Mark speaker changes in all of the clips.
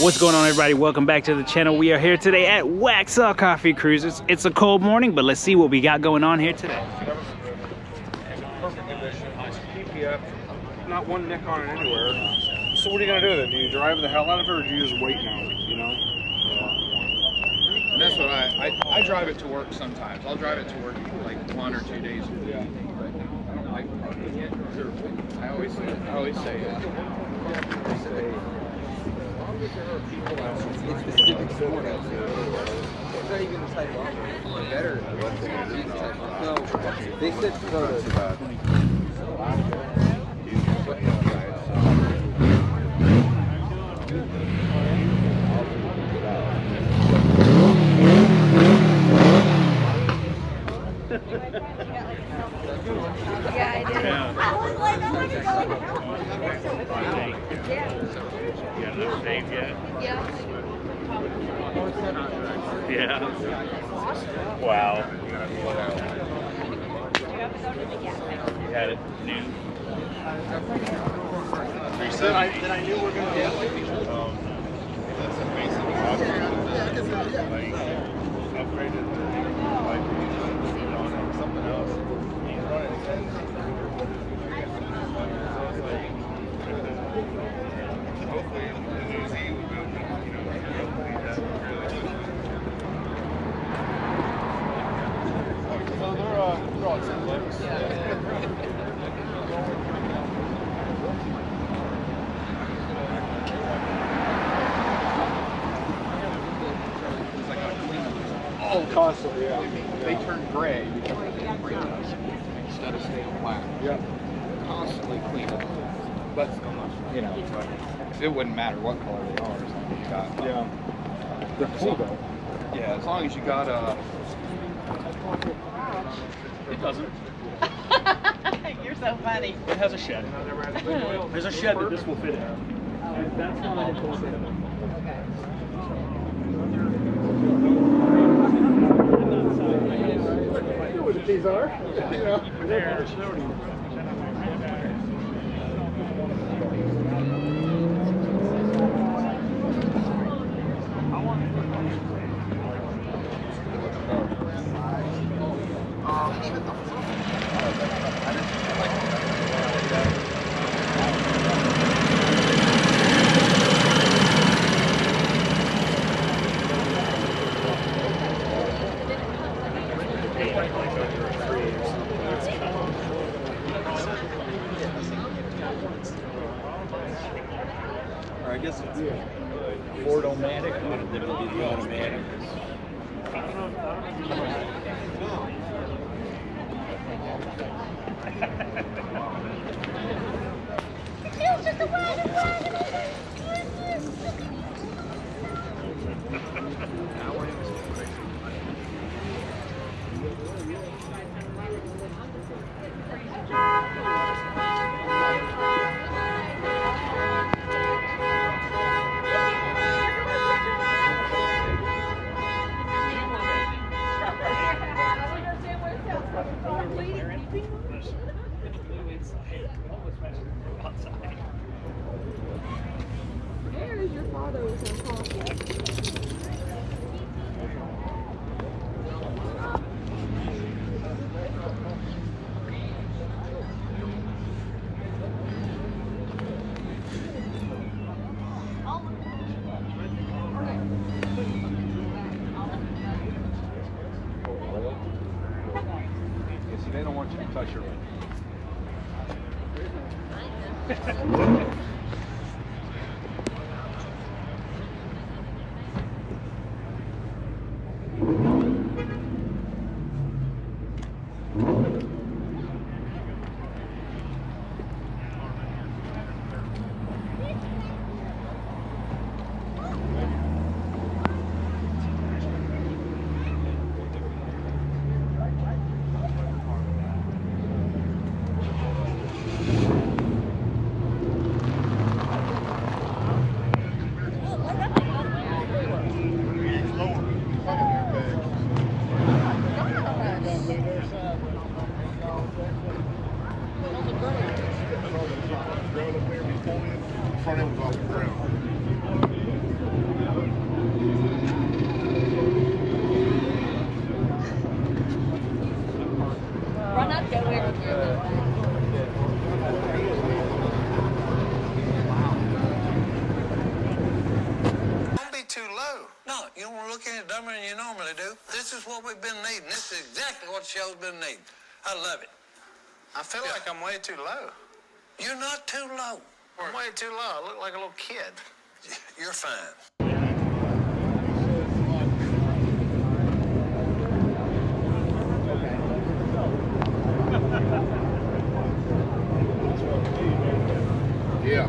Speaker 1: What's going on, everybody? Welcome back to the channel. We are here today at Waxhaw Coffee Cruisers. It's a cold morning, but let's see what we got going on here today.
Speaker 2: Perfect condition, nice PPF, not one nick on it anywhere. So what are you gonna do with it? Do you drive the hell out of it, or do you just wait now? You know.
Speaker 3: And that's what I drive it to work sometimes. I'll drive it to work like 1 or 2 days a week.
Speaker 2: Yeah.
Speaker 3: I don't like parking it. I always say it. It's the civic sport out there. It's not even the type of better. No, they said so about
Speaker 4: yeah, I did. I was like, oh my God.
Speaker 1: Yeah. Wow. You had it new.
Speaker 2: That I knew we were gonna get.
Speaker 3: that's amazing. Like upgraded like something else. He's running. Hopefully the new Z will go. Hopefully that's really.
Speaker 2: So they're on some legs. Oh, constantly, yeah.
Speaker 3: They turn gray because instead of staying black.
Speaker 2: Yeah.
Speaker 3: Constantly clean it. But you know, it wouldn't matter what color they are as long as you got.
Speaker 2: Yeah. They're cool though.
Speaker 3: Yeah, as long as you got
Speaker 1: It doesn't.
Speaker 4: You're so funny.
Speaker 1: It has a shed. There's a shed that this will fit in. And that's why I told him.
Speaker 2: I know what these are. You know.
Speaker 1: There.
Speaker 2: I guess it's
Speaker 1: Ford-O-Matic. Then it'll be the automatic.
Speaker 4: It's just a wagon.
Speaker 2: want you to touch your front end was off the ground.
Speaker 4: Run up there where
Speaker 5: Don't be too low. No, you don't want to look any dumber than you normally do. This is what we've been needing. This is exactly what the show's been needing. I love it.
Speaker 6: I feel like I'm way too low.
Speaker 5: You're not too low.
Speaker 6: I'm way too low. I look like a little kid.
Speaker 5: You're fine.
Speaker 2: Yeah.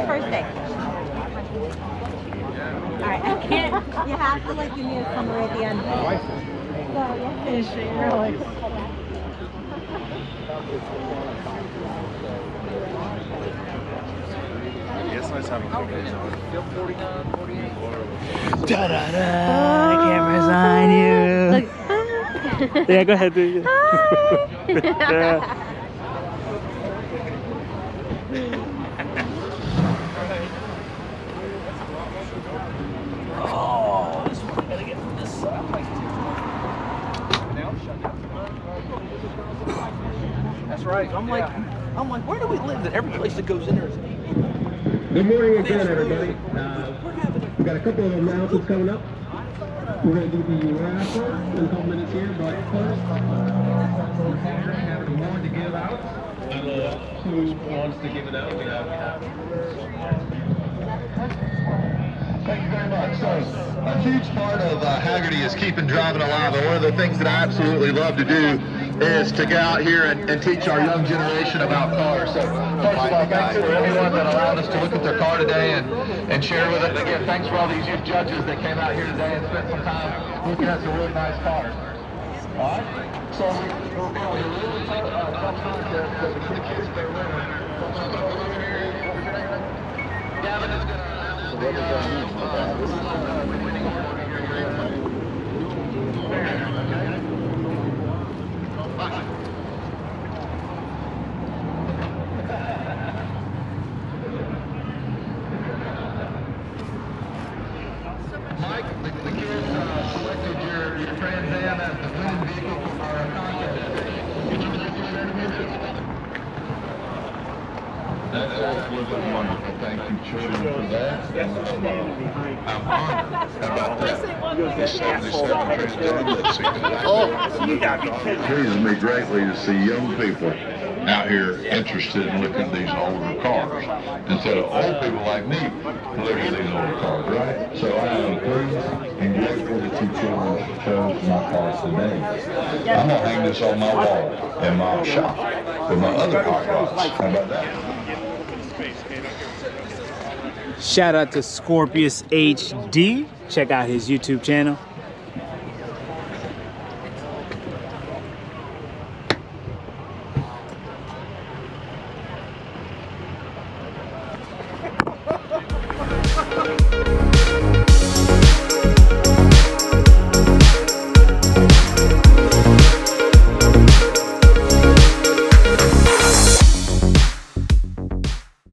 Speaker 7: First day. Alright, I can't. You have to like give me a summary at the end. So we'll finish it early.
Speaker 2: It's nice having photos on.
Speaker 1: Da-da-da, camera's on you. Yeah, go ahead, dude. Yeah. Oh, this one I gotta get from this side.
Speaker 3: That's right. I'm like, where do we live? That every place that goes in there is.
Speaker 8: Good morning again, everybody. We've got a couple of announcements coming up. We're going to do the raffle in a couple minutes here, but first, we're having a award to give out. Who wants to give it out? Thank you very much. So, a huge part of Haggerty is keeping driving alive, and one of the things that I absolutely love to do is to get out here and teach our young generation about cars. So, first of all, thanks for everyone that allowed us to look at their car today and share with it. And again, thanks for all these youth judges that came out here today and spent some time looking at some really nice cars. All right? So, we'll be able to really some contest that the kids that are winning. Gavin is going to... So what does that mean? Mike, the kids selected your Trans Am as the winning vehicle for our contest. That's absolutely wonderful. Thank you, children, for that. I'm honored. How about that? The 77 Trans Am. Oh, it pleases me greatly to see young people out here interested in looking at these older cars instead of old people like me looking at these older cars, right? So I am pleased and grateful that you children chose my cars today. I'm going to hang this on my wall in my shop with my other hot rods. How about that?
Speaker 1: Shout out to Scorpius HD. Check out his YouTube channel.